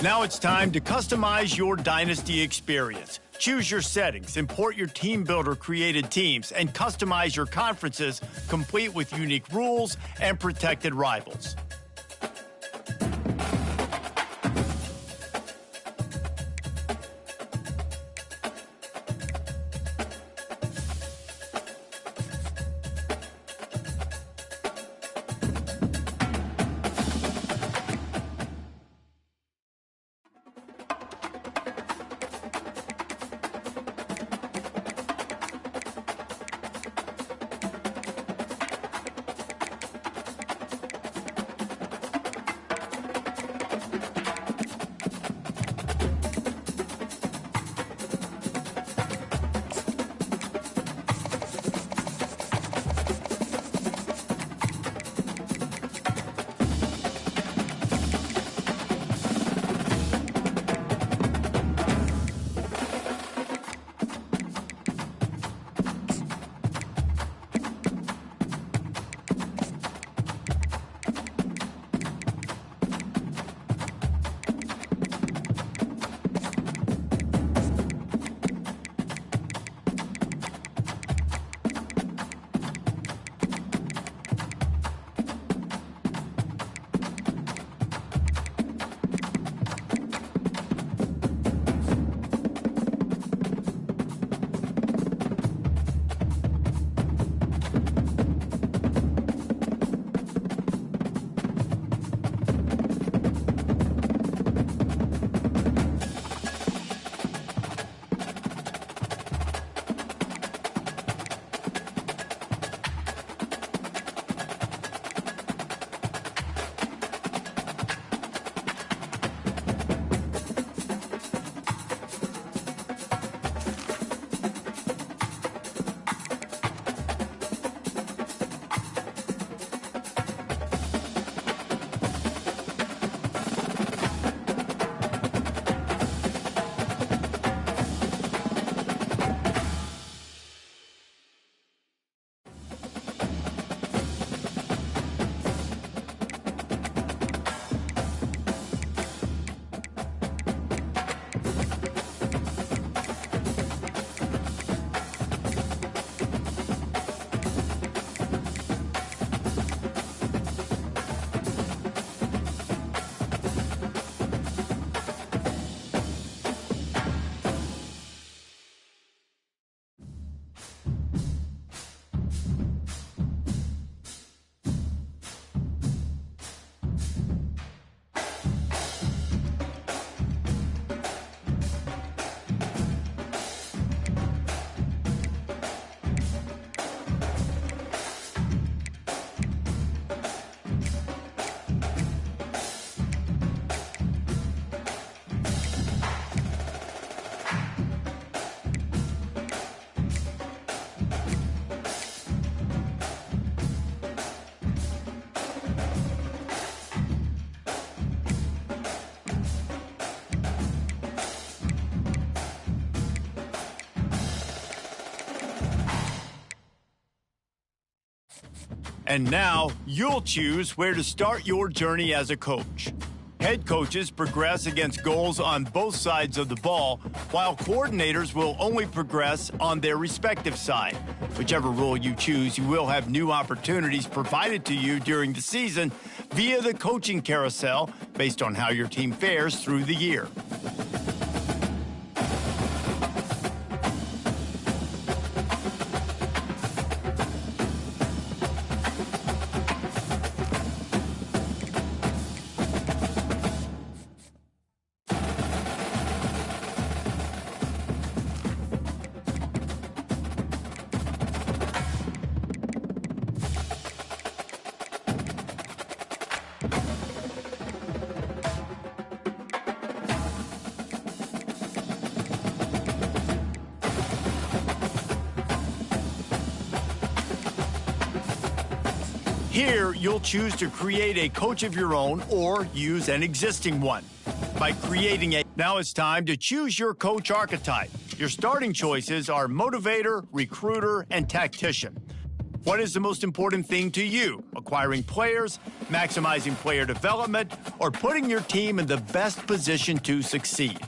Now it's time to customize your Dynasty experience. Choose your settings, import your team builder created teams, and customize your conferences, complete with unique rules and protected rivals. And now, you'll choose where to start your journey as a coach. Head coaches progress against goals on both sides of the ball, while coordinators will only progress on their respective side. Whichever role you choose, you will have new opportunities provided to you during the season via the coaching carousel based on how your team fares through the year. Here, you'll choose to create a coach of your own or use an existing one. Now it's time to choose your coach archetype. Your starting choices are motivator, recruiter, and tactician. What is the most important thing to you? Acquiring players, maximizing player development, or putting your team in the best position to succeed?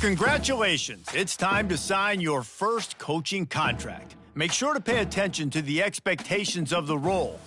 Congratulations, it's time to sign your first coaching contract. Make sure to pay attention to the expectations of the role.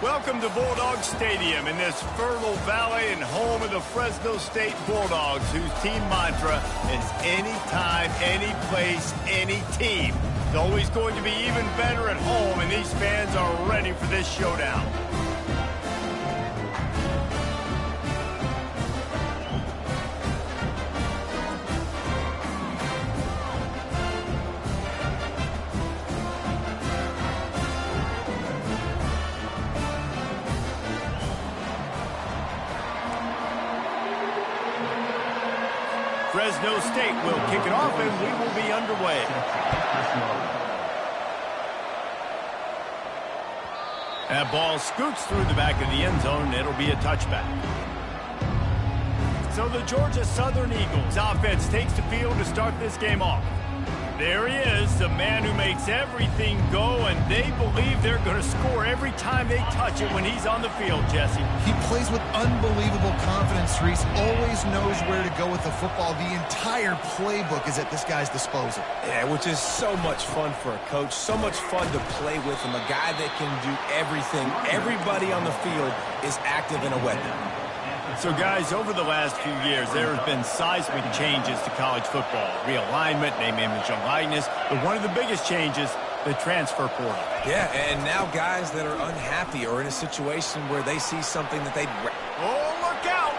Welcome to Bulldog Stadium in this fertile valley and home of the Fresno State Bulldogs, whose team mantra is anytime, any place, any team. It's always going to be even better at home, and these fans are ready for this showdown. Fresno State will kick it off, and we will be underway. That ball scoots through the back of the end zone. It'll be a touchback. So the Georgia Southern Eagles offense takes the field to start this game off. There he is, the man who makes everything go, and they believe they're going to score every time they touch it when he's on the field, Jesse. He plays with unbelievable confidence, Reese. Always knows where to go with the football. The entire playbook is at this guy's disposal. Yeah, which is so much fun for a coach. So much fun to play with him. A guy that can do everything. Everybody on the field is active in a weapon. So, guys, over the last few years, there have been seismic changes to college football. Realignment, name, image, and likeness. But one of the biggest changes, the transfer portal. Yeah, and now guys that are unhappy or in a situation where they see something that they'd... Oh, look out!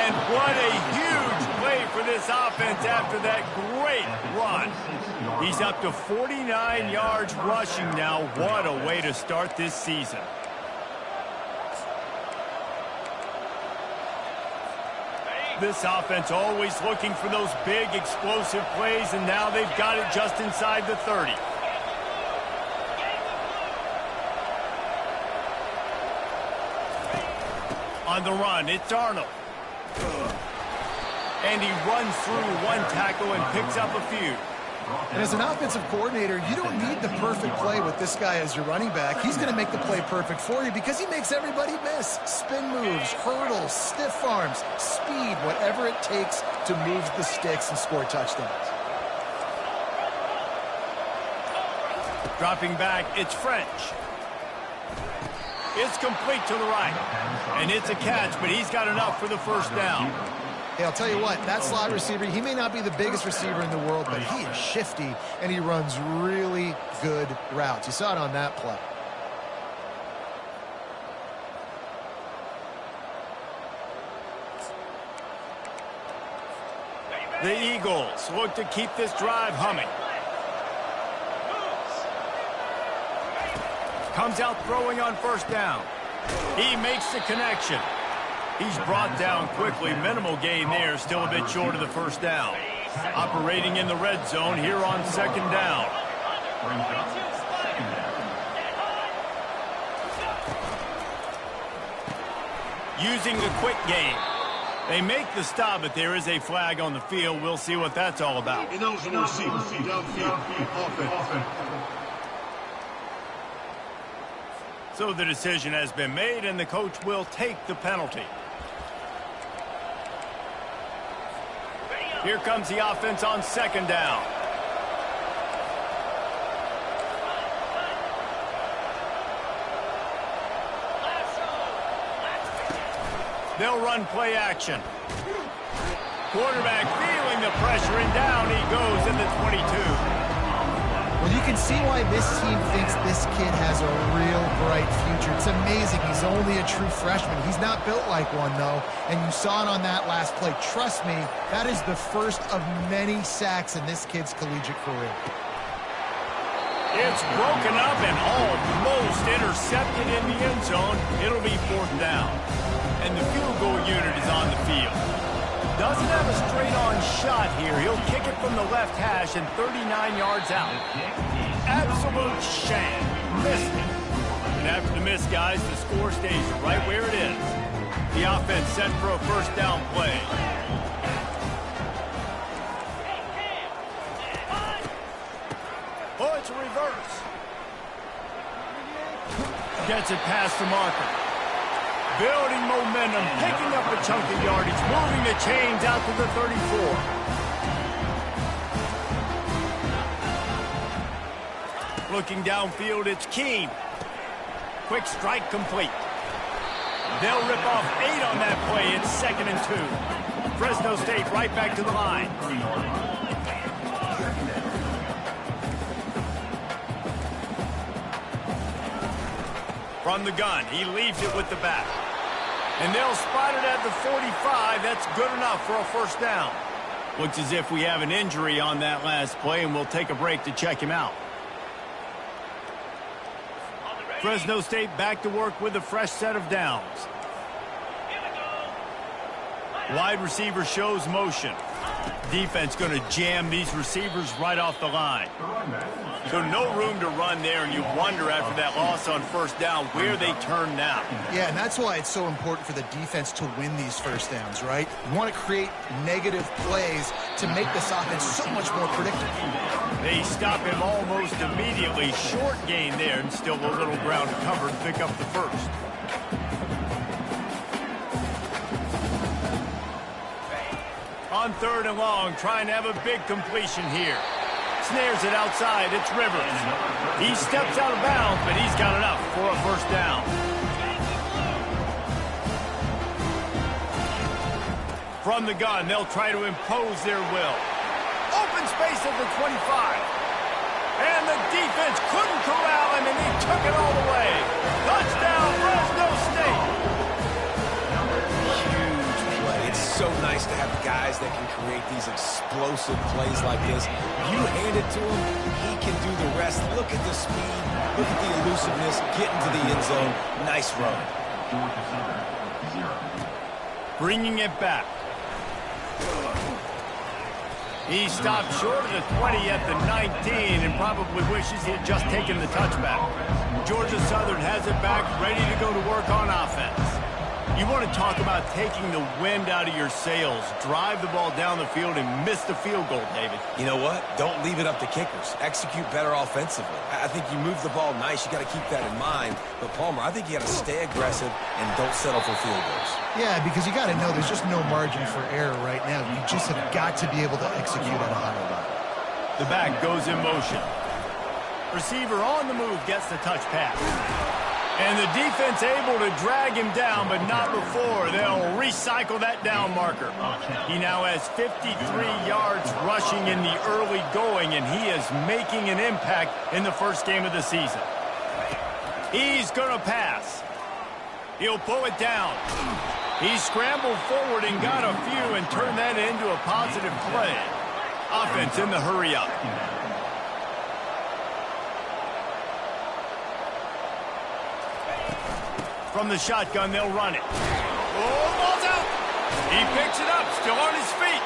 And what a huge play for this offense after that great run. He's up to 49 yards rushing now. What a way to start this season. This offense always looking for those big, explosive plays, and now they've got it just inside the 30. On the run, it's Arnold. And he runs through one tackle and picks up a few. And as an offensive coordinator, you don't need the perfect play with this guy as your running back. He's going to make the play perfect for you because he makes everybody miss. Spin moves, hurdles, stiff arms, speed, whatever it takes to move the sticks and score touchdowns. Dropping back, it's French. It's complete to the right. And it's a catch, but he's got enough for the first down. Hey, I'll tell you what, that slot receiver, he may not be the biggest receiver in the world, but he is shifty, and he runs really good routes. You saw it on that play. The Eagles look to keep this drive humming. Comes out throwing on first down. He makes the connection. He's brought down quickly. Minimal gain there. Still a bit short of the first down. Operating in the red zone here on second down. Using the quick game. They make the stop, but there is a flag on the field. We'll see what that's all about. So the decision has been made, and the coach will take the penalty. Here comes the offense on second down. They'll run play action. Quarterback feeling the pressure, and down he goes in the 22. Well, you can see why this team thinks this kid has a real bright future. It's amazing. He's only a true freshman. He's not built like one, though, and you saw it on that last play. Trust me, that is the first of many sacks in this kid's collegiate career. It's broken up and almost intercepted in the end zone. It'll be fourth down, and the field goal unit is on the field. Doesn't have a straight-on shot here. He'll kick it from the left hash and 39 yards out. Absolute shame. Missed it. And after the miss, guys, the score stays right where it is. The offense set for a first down play. Oh, it's a reverse. Gets it past the marker. Building momentum, picking up a chunk of yardage, moving the chains out to the 34. Looking downfield, it's Keene. Quick strike complete. They'll rip off 8 on that play. It's 2nd and 2. Fresno State right back to the line. From the gun, he leaves it with the back. And they'll spot it at the 45. That's good enough for a first down. Looks as if we have an injury on that last play, and we'll take a break to check him out. Fresno State back to work with a fresh set of downs. Wide receiver shows motion. Defense going to jam these receivers right off the line. So no room to run there, and you wonder after that loss on first down where they turn now. Yeah, and that's why it's so important for the defense to win these first downs, right? You want to create negative plays to make this offense so much more predictable. They stop him almost immediately. Short gain there, and still a little ground covered. Pick up the first. On 3rd and long, trying to have a big completion here. Snares it outside. It's Rivers. He steps out of bounds, but he's got enough for a first down. From the gun, they'll try to impose their will. Open space at the 25. And the defense couldn't corral him, and he took it all the way. Touchdown, Fresno State. Huge play. It's so nice to have guys that can create these explosive plays like this. You hand it to him, he can do the rest. Look at the speed. Look at the elusiveness. Get into the end zone. Nice run. Bringing it back. He stopped short of the 20 at the 19 and probably wishes he had just taken the touchback. Georgia Southern has it back, ready to go to work on offense. You want to talk about taking the wind out of your sails. Drive the ball down the field and miss the field goal, David. You know what? Don't leave it up to kickers. Execute better offensively. I think you move the ball nice. You got to keep that in mind. But, Palmer, I think you got to stay aggressive and don't settle for field goals. Yeah, because you got to know there's just no margin for error right now. You just have got to be able to execute at a high level. The back goes in motion. Receiver on the move gets the touch pass. And the defense able to drag him down, but not before. They'll recycle that down marker. He now has 53 yards rushing in the early going, and he is making an impact in the first game of the season. He's going to pass. He'll pull it down. He scrambled forward and got a few and turned that into a positive play. Offense in the hurry up. From the shotgun, they'll run it. Oh, ball's out. He picks it up, still on his feet.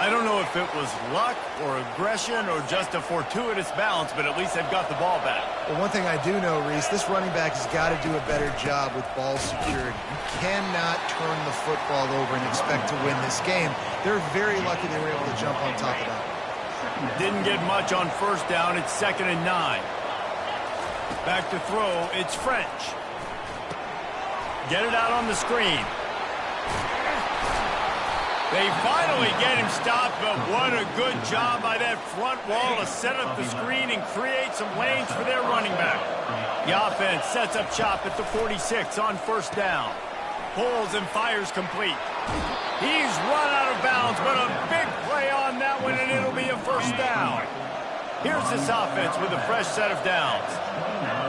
I don't know if it was luck or aggression or just a fortuitous bounce, but at least they've got the ball back. Well, one thing I do know, Reese, this running back has got to do a better job with ball security. You cannot turn the football over and expect to win this game. They're very lucky they were able to jump on top of that. Didn't get much on first down. It's 2nd and 9. Back to throw. It's French. Get it out on the screen. They finally get him stopped, but what a good job by that front wall to set up the screen and create some lanes for their running back. The offense sets up shop at the 46 on first down. Pulls and fires complete. He's run out of bounds, but a big play on that one, and it'll be a first down. Here's this offense with a fresh set of downs.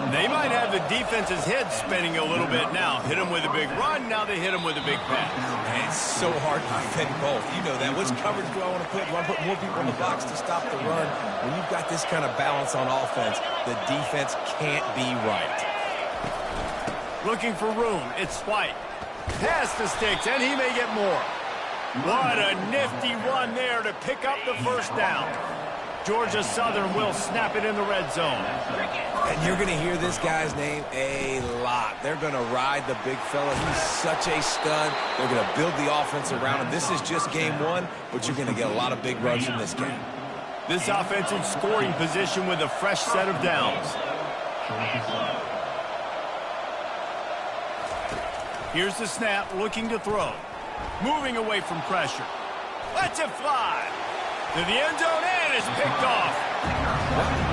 They might have the defense's head spinning a little bit now. Hit them with a big run, now they hit them with a big pass. Man, it's so hard to defend both. You know that. Which coverage do I want to put? Do I put more people in the box to stop the run? When you've got this kind of balance on offense, the defense can't be right. Looking for room. It's White. Pass the sticks, and he may get more. What a nifty run there to pick up the first down. Georgia Southern will snap it in the red zone. And you're going to hear this guy's name a lot. They're going to ride the big fella. He's such a stud. They're going to build the offense around him. This is just game one, but you're going to get a lot of big runs from this game. This offense in scoring position with a fresh set of downs. Here's the snap, looking to throw. Moving away from pressure. Lets it fly. To the end zone, and it's picked off.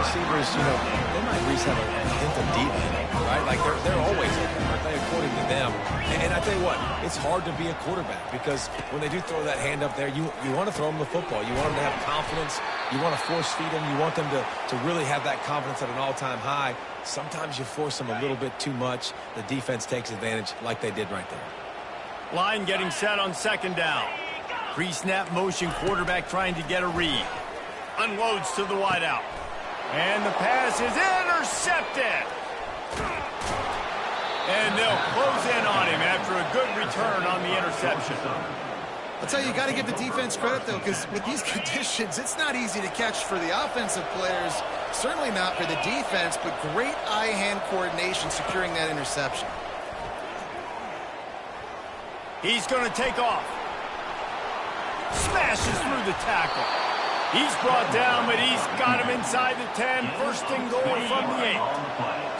receivers, you know, they might at least have a hint of deep in it, right? Like they're always open, aren't they, according to them? And I tell you what, it's hard to be a quarterback because when they do throw that hand up there, you want to throw them the football. You want them to have confidence. You want to force feed them. You want them to really have that confidence at an all-time high. Sometimes you force them a little bit too much. The defense takes advantage like they did right there. Line getting set on second down. Pre-snap motion, quarterback trying to get a read. Unloads to the wideout. And the pass is intercepted. And they'll close in on him after a good return on the interception. I'll tell you, you got to give the defense credit, though, because with these conditions, it's not easy to catch for the offensive players. Certainly not for the defense, but great eye-hand coordination securing that interception. He's going to take off. Smashes through the tackle. He's brought down, but he's got him inside the 10. First and goal from the 8.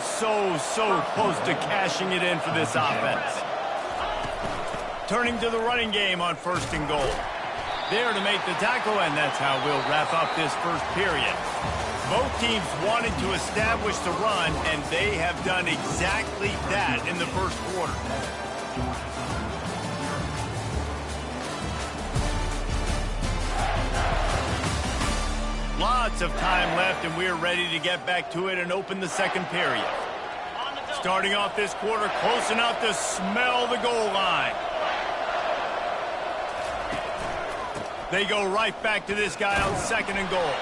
So close to cashing it in for this offense. Turning to the running game on first and goal. There to make the tackle, and that's how we'll wrap up this first period. Both teams wanted to establish the run, and they have done exactly that in the first quarter. Lots of time left, and we're ready to get back to it and open the second period. Starting off this quarter, close enough to smell the goal line. They go right back to this guy on second and goal.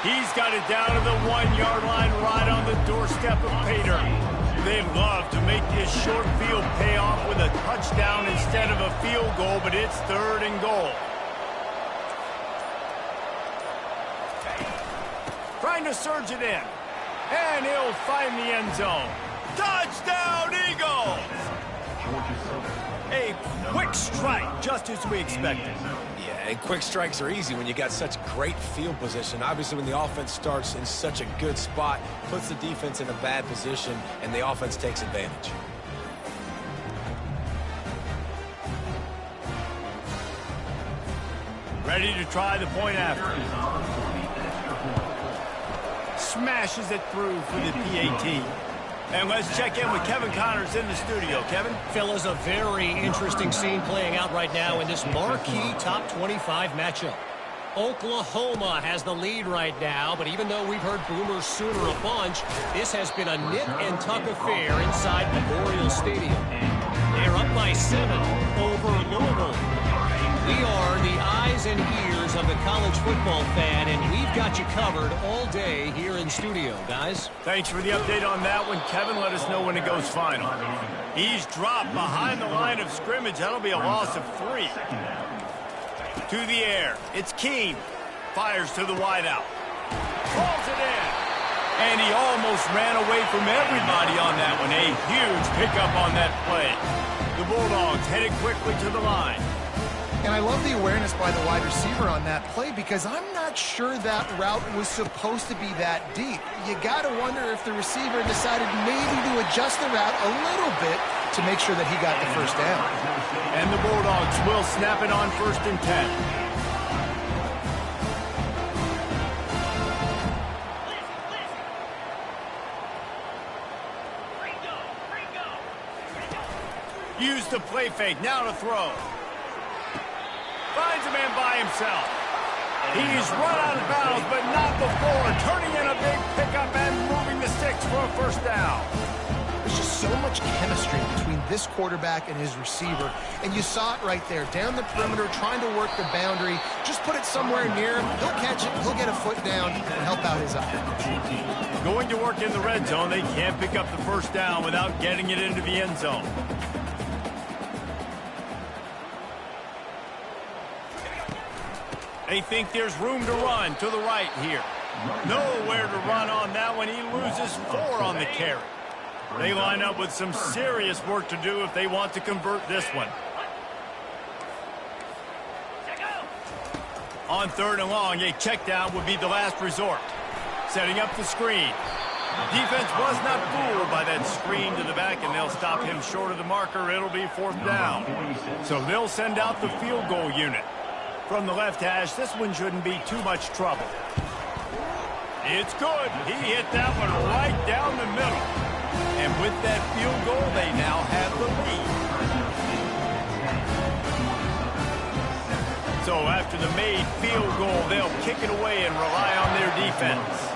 He's got it down to the 1-yard line right on the doorstep of Pater. They'd love to make this short field pay off with a touchdown instead of a field goal, but it's third and goal. Trying to surge it in. And he'll find the end zone. Touchdown, Eagles! A quick strike, just as we expected. Yeah, and quick strikes are easy when you got such great field position. Obviously, when the offense starts in such a good spot, puts the defense in a bad position, and the offense takes advantage. Ready to try the point after. Smashes it through for the PAT. And let's check in with Kevin Connors in the studio. Kevin? Fellas, a very interesting scene playing out right now in this marquee top 25 matchup. Oklahoma has the lead right now, but even though we've heard Boomer Sooner a bunch, this has been a nip and tuck affair inside Memorial Stadium. They're up by 7 over Louisville. We are the eyes and ears of the college football fan, and we've got you covered all day here in studio, guys. Thanks for the update on that one, Kevin. Let us know when it goes final. He's dropped behind the line of scrimmage. That'll be a loss of 3. To the air. It's Keene. Fires to the wideout. Calls it in. And he almost ran away from everybody on that one. A huge pickup on that play. The Bulldogs headed quickly to the line. And I love the awareness by the wide receiver on that play because I'm not sure that route was supposed to be that deep. You got to wonder if the receiver decided maybe to adjust the route a little bit to make sure that he got the first down. And the Bulldogs will snap it on first and 10. Use the play fake. Now to throw. Finds a man by himself. He's run out of bounds, but not before. Turning in a big pickup and moving the sticks for a first down. There's just so much chemistry between this quarterback and his receiver. And you saw it right there. Down the perimeter, trying to work the boundary. Just put it somewhere near him. He'll catch it. He'll get a foot down and help out his offense. Going to work in the red zone. They can't pick up the first down without getting it into the end zone. They think there's room to run to the right here. Nowhere to run on that one. He loses 4 on the carry. They line up with some serious work to do if they want to convert this one. On third and long, a check down would be the last resort. Setting up the screen. Defense was not fooled by that screen to the back, and they'll stop him short of the marker. It'll be fourth down. So they'll send out the field goal unit. From the left hash, this one shouldn't be too much trouble. It's good. He hit that one right down the middle. And with that field goal, they now have the lead. So after the made field goal, they'll kick it away and rely on their defense.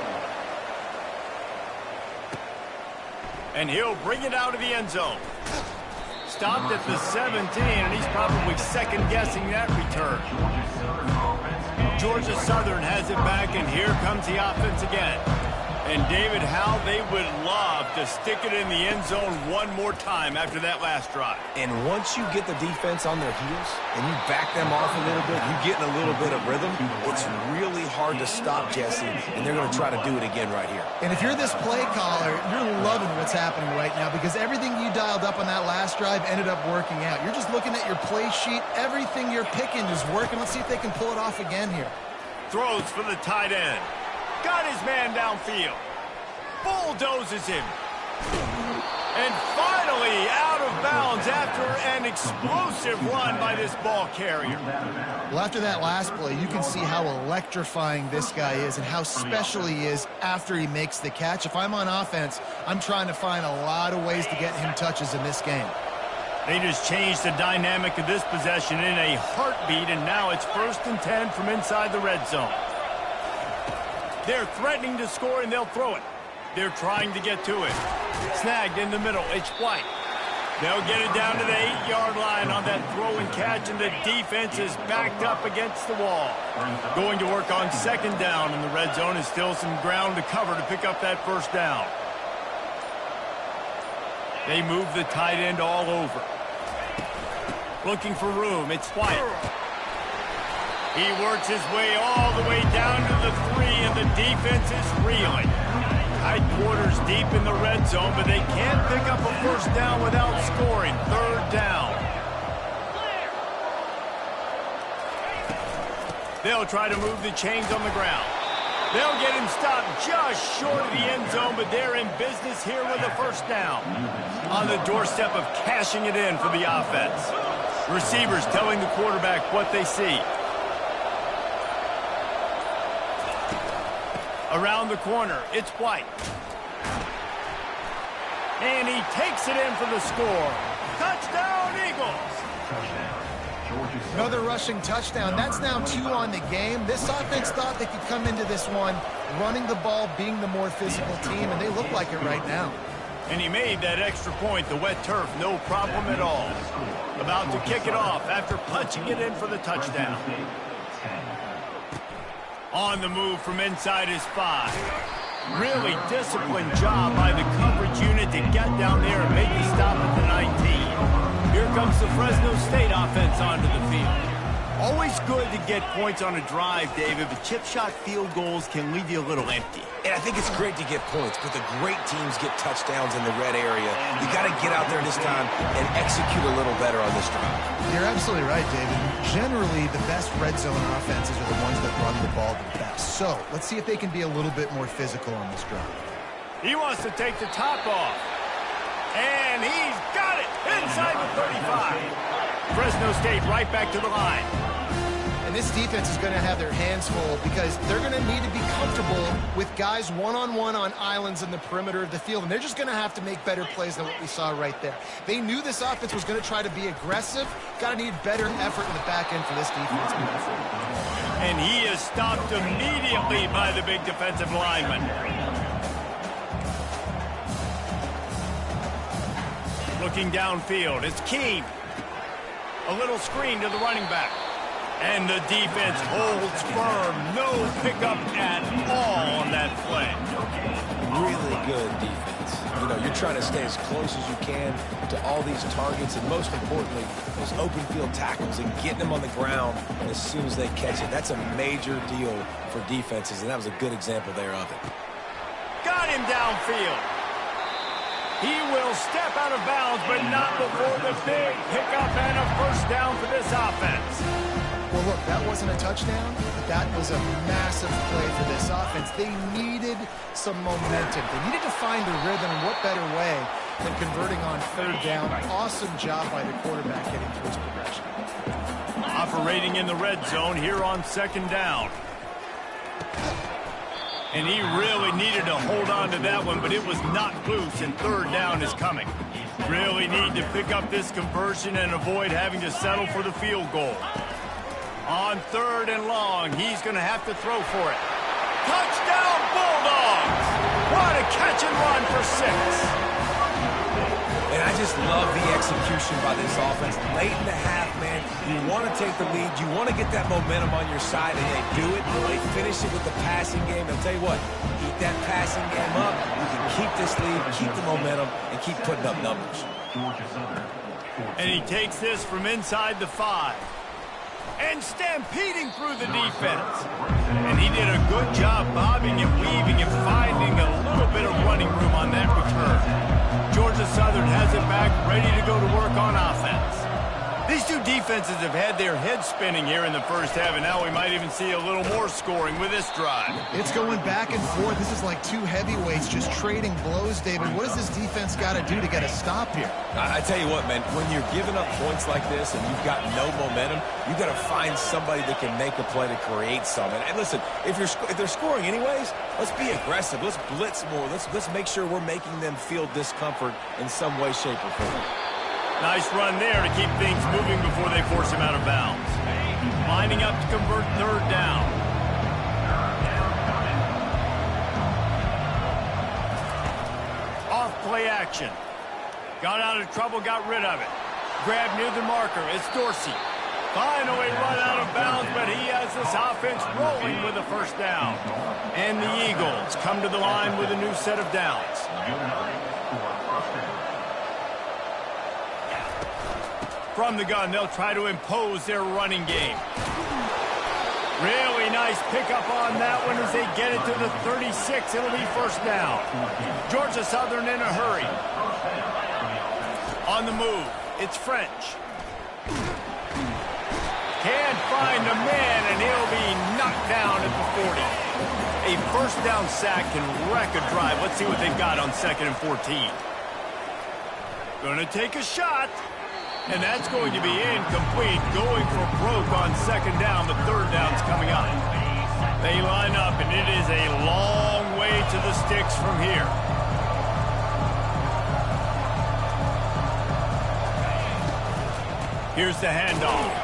And he'll bring it out of the end zone. Stopped at the 17, and he's probably second-guessing that return. Georgia Southern has it back, and here comes the offense again. And David, how they would love to stick it in the end zone one more time after that last drive. And once you get the defense on their heels and you back them off a little bit, you get in a little bit of rhythm, it's really hard to stop, Jesse, and they're going to try to do it again right here. And if you're this play caller, you're loving what's happening right now because everything you dialed up on that last drive ended up working out. You're just looking at your play sheet. Everything you're picking is working. Let's see if they can pull it off again here. Throws for the tight end. Got his man downfield. Bulldozes him. And finally out of bounds after an explosive run by this ball carrier. Well, after that last play, you can see how electrifying this guy is and how special he is after he makes the catch. If I'm on offense, I'm trying to find a lot of ways to get him touches in this game. They just changed the dynamic of this possession in a heartbeat, and now it's 1st and 10 from inside the red zone. They're threatening to score, and they'll throw it. They're trying to get to it. Snagged in the middle. It's White. They'll get it down to the 8-yard line on that throw and catch, and the defense is backed up against the wall. Going to work on 2nd down, and the red zone is still some ground to cover to pick up that 1st down. They move the tight end all over. Looking for room. It's White. He works his way all the way down to the 3, and the defense is reeling. Tight quarters deep in the red zone, but they can't pick up a 1st down without scoring. 3rd down. They'll try to move the chains on the ground. They'll get him stopped just short of the end zone, but they're in business here with a 1st down. On the doorstep of cashing it in for the offense. Receivers telling the quarterback what they see. Around the corner, it's White. And he takes it in for the score. Touchdown, Eagles! Another rushing touchdown. That's now 2 on the game. This offense thought they could come into this one running the ball, being the more physical team, and they look like it right now. And he made that extra point, the wet turf, no problem at all. About to kick it off after punching it in for the touchdown. On the move from inside his 5. Really disciplined job by the coverage unit to get down there and make the stop at the 19. Here comes the Fresno State offense onto the field. Always good to get points on a drive, David, but chip shot field goals can leave you a little empty. And I think it's great to get points, but the great teams get touchdowns in the red area. You got to get out there this time and execute a little better on this drive. You're absolutely right, David. Generally, the best red zone offenses are the ones that run the ball the best. So let's see if they can be a little bit more physical on this drive. He wants to take the top off. And he's got it inside the 35. Fresno State right back to the line. And this defense is going to have their hands full because they're going to need to be comfortable with guys one-on-one on islands in the perimeter of the field. And they're just going to have to make better plays than what we saw right there. They knew this offense was going to try to be aggressive. Got to need better effort in the back end for this defense moving forward. And he is stopped immediately by the big defensive lineman. Looking downfield, it's Keene. A little screen to the running back. And the defense holds firm. No pickup at all on that play. Really good defense. You know, you're trying to stay as close as you can to all these targets, and most importantly, those open field tackles and getting them on the ground as soon as they catch it. That's a major deal for defenses, and that was a good example there of it. Got him downfield. He will step out of bounds, but not before the big pickup and a 1st down for this offense. Well, look, that wasn't a touchdown, but that was a massive play for this offense. They needed some momentum. They needed to find a rhythm, and what better way than converting on 3rd down. Awesome job by the quarterback getting to his progression. Operating in the red zone here on 2nd down. And he really needed to hold on to that one, but it was knocked loose, and third down is coming. Really need to pick up this conversion and avoid having to settle for the field goal. On third and long, he's going to have to throw for it. Touchdown, Bulldogs! What a catch and run for 6. And I just love the execution by this offense. Late in the half, man, you want to take the lead. You want to get that momentum on your side, and they do it. They finish it with the passing game. I'll tell you what, keep that passing game up. You can keep this lead, keep the momentum, and keep putting up numbers. And he takes this from inside the 5. And stampeding through the defense. And he did a good job bobbing and weaving and finding a little bit of running room on that return. Georgia Southern has it back, ready to go to work on offense. These two defenses have had their heads spinning here in the first half, and now we might even see a little more scoring with this drive. It's going back and forth. This is like two heavyweights just trading blows, David. What does this defense got to do to get a stop here? I tell you what, man, when you're giving up points like this and you've got no momentum, you got to find somebody that can make a play to create something. And listen, if they're scoring anyways, let's be aggressive. Let's blitz more. Let's make sure we're making them feel discomfort in some way, shape, or form. Nice run there to keep things moving before they force him out of bounds. Lining up to convert third down. Off play action. Got out of trouble, got rid of it. Grab near the marker. It's Dorsey. Finally run out of bounds, but he has this offense rolling with a first down. And the Eagles come to the line with a new set of downs. From the gun, they'll try to impose their running game. Really nice pickup on that one as they get it to the 36. It'll be first down. Georgia Southern in a hurry. On the move, it's French. Can't find a man, and he'll be knocked down at the 40. A first down sack can wreck a drive. Let's see what they've got on 2nd and 14. Gonna take a shot. And that's going to be incomplete. Going for broke on 2nd down. The third down's coming up. They line up, and it is a long way to the sticks from here. Here's the handoff.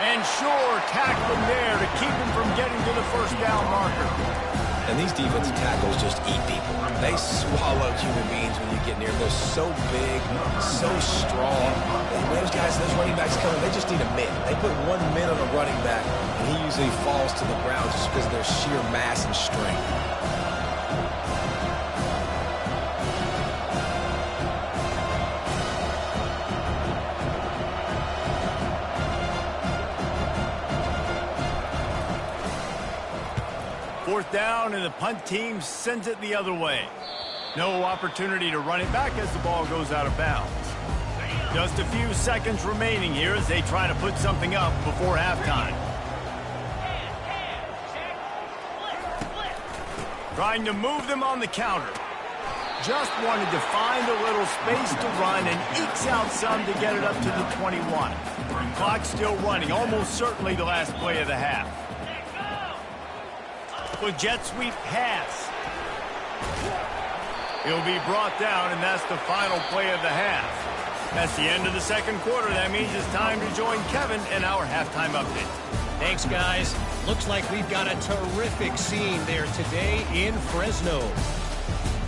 And sure, tackling there to keep him from getting to the first down marker. And these defensive tackles just eat people. They swallow human beings when you get near them. They're so big, so strong. And those guys, those running backs coming, they just need a min. They put 1 min on a running back, and he usually falls to the ground just because of their sheer mass and strength. Fourth down, and the punt team sends it the other way. No opportunity to run it back as the ball goes out of bounds. Just a few seconds remaining here as they try to put something up before halftime. Trying to move them on the counter. Just wanted to find a little space to run and ekes out some to get it up to the 21. Clock still running, almost certainly the last play of the half. With jet sweep pass. He'll be brought down, and that's the final play of the half. That's the end of the second quarter. That means it's time to join Kevin in our halftime update. Thanks, guys. Looks like we've got a terrific scene there today in Fresno.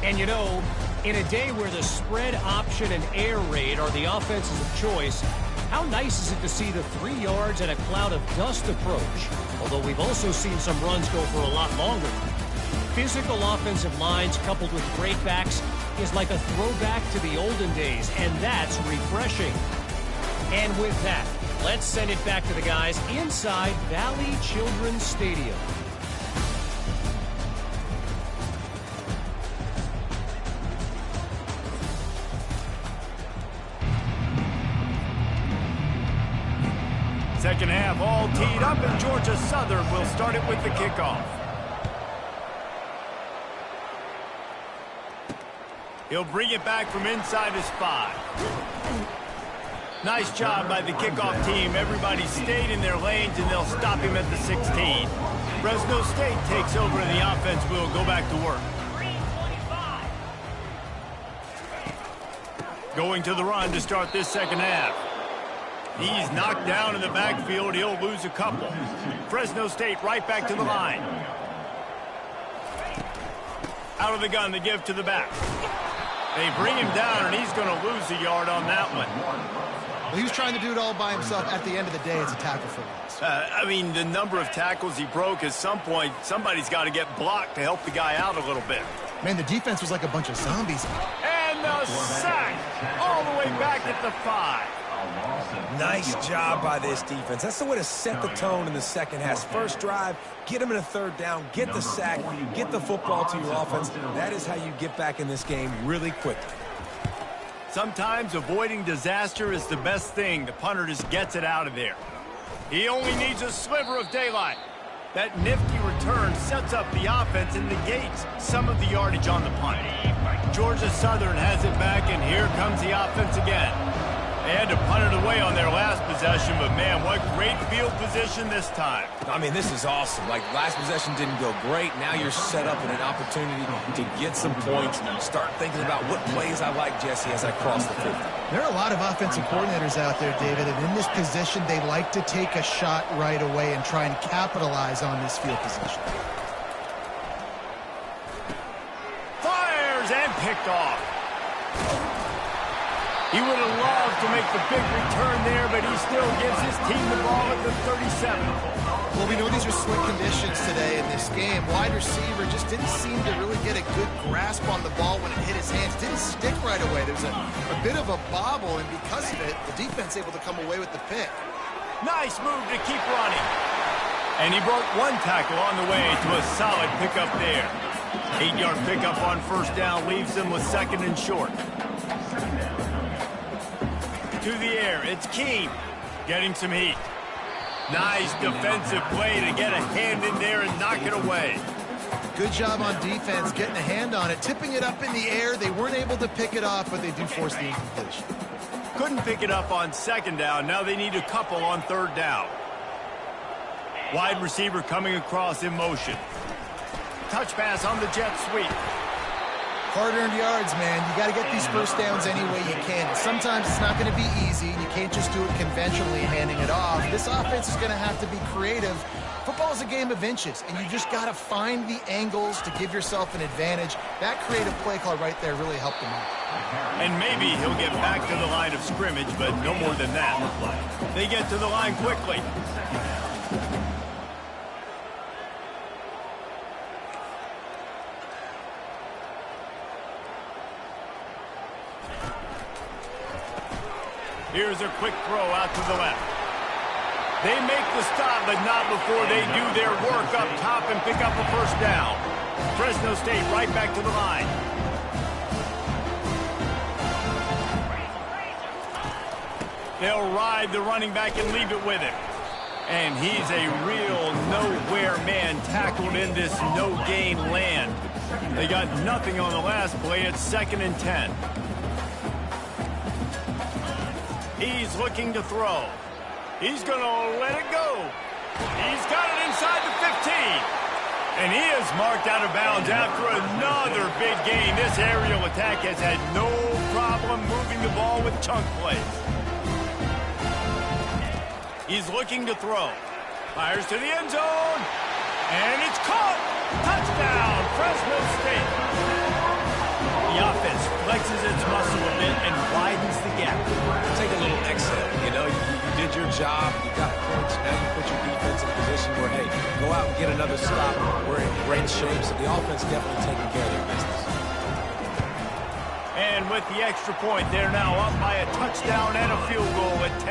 And you know, in a day where the spread option and air raid are the offenses of choice, how nice is it to see the 3 yards and a cloud of dust approach? Although we've also seen some runs go for a lot longer. Physical offensive lines coupled with great backs is like a throwback to the olden days, and that's refreshing. And with that, let's send it back to the guys inside Valley Children's Stadium. Second half all teed up, and Georgia Southern will start it with the kickoff. He'll bring it back from inside his 5. Nice job by the kickoff team. Everybody stayed in their lanes, and they'll stop him at the 16. Fresno State takes over and the offense will go back to work. Going to the run to start this second half. He's knocked down in the backfield. He'll lose a couple. Fresno State right back to the line. Out of the gun, the give to the back. They bring him down, and he's going to lose a yard on that one. Well, he was trying to do it all by himself. At the end of the day, it's a tackle for loss. I mean, the number of tackles he broke, at some point, somebody's got to get blocked to help the guy out a little bit. Man, the defense was like a bunch of zombies. And the sack all the way back at the 5. Nice job by this defense. That's the way to set the tone in the second half. First drive, get them in a third down, get the sack, get the football to your offense. That is how you get back in this game really quickly. Sometimes avoiding disaster is the best thing. The punter just gets it out of there. He only needs a sliver of daylight. That nifty return sets up the offense and negates some of the yardage on the punt. Georgia Southern has it back, and here comes the offense again. They had to punt it away on their last possession, but man, what great field position this time. I mean, this is awesome. Like, last possession didn't go great. Now you're set up in an opportunity to get some points. Start thinking about what plays I like, Jesse, as I cross the 50. There are a lot of offensive coordinators out there, David, and in this position, they like to take a shot right away and try and capitalize on this field position. Fires and picked off. He would have loved to make the big return there, but he still gives his team the ball at the 37. Well, we know these are slick conditions today in this game. Wide receiver just didn't seem to really get a good grasp on the ball when it hit his hands. Didn't stick right away. There was a bit of a bobble, and because of it, the defense able to come away with the pick. Nice move to keep running. And he broke one tackle on the way to a solid pickup there. 8-yard pickup on first down leaves them with second and short. To the air, it's Keene getting some heat. Nice defensive play to get a hand in there and knock it away. Good job on defense getting a hand on it, tipping it up in the air. They weren't able to pick it off, but they do force the incompletion. Couldn't pick it up on second down. Now they need a couple on third down. Wide receiver coming across in motion. Touch pass on the jet sweep. Hard-earned yards, man. You got to get these first downs any way you can. Sometimes it's not going to be easy. You can't just do it conventionally handing it off. This offense is going to have to be creative. Football is a game of inches, and you just got to find the angles to give yourself an advantage. That creative play call right there really helped him out. And maybe he'll get back to the line of scrimmage, but no more than that. They get to the line quickly. Here's a quick throw out to the left. They make the stop, but not before they do their work up top and pick up a first down. Fresno State right back to the line. They'll ride the running back and leave it with him. And he's a real nowhere man tackled in this no-gain land. They got nothing on the last play. It's 2nd and 10. He's looking to throw. He's going to let it go. He's got it inside the 15. And he is marked out of bounds after another big gain. This aerial attack has had no problem moving the ball with chunk plays. He's looking to throw. Fires to the end zone. And it's caught. Touchdown, Fresno State. The offense flexes its muscle a bit and widens the gap. Take a little exhale. You know, you did your job. You got points. Now you put your defense in a position where, hey, go out and get another stop. We're in great shape. So the offense definitely taking care of their business. And with the extra point, they're now up by a touchdown and a field goal at 10.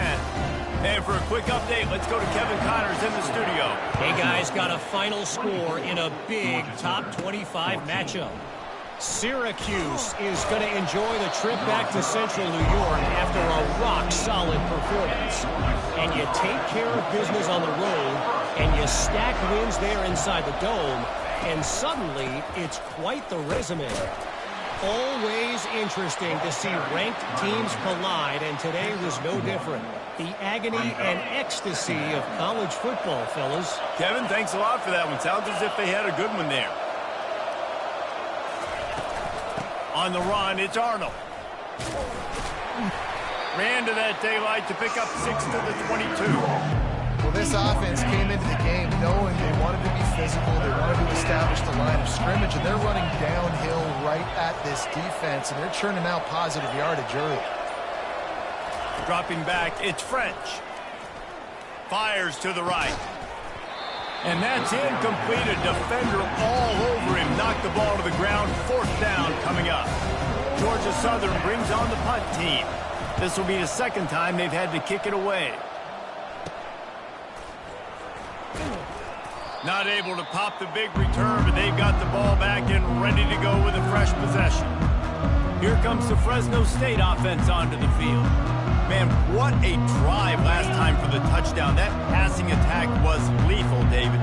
And for a quick update, let's go to Kevin Connors in the studio. Hey, guys, got a final score in a big top 25 matchup. Syracuse is going to enjoy the trip back to Central New York after a rock-solid performance. And you take care of business on the road, and you stack wins there inside the Dome, and suddenly it's quite the resume. Always interesting to see ranked teams collide, and today was no different. The agony and ecstasy of college football, fellas. Kevin, thanks a lot for that one. Sounds as if they had a good one there. On the run, it's Arnold. Ran to that daylight to pick up 6 to the 22. Well, this offense came into the game knowing they wanted to be physical, they wanted to establish the line of scrimmage, and they're running downhill right at this defense, and they're churning out positive yardage early. Dropping back, it's French. Fires to the right. And that's incomplete. A defender all over him. Knocked the ball to the ground. 4th down coming up. Georgia Southern brings on the punt team. This will be the 2nd time they've had to kick it away. Not able to pop the big return, but they've got the ball back and ready to go with a fresh possession. Here comes the Fresno State offense onto the field. Man, what a drive last time for the touchdown. That passing attack was lethal, David.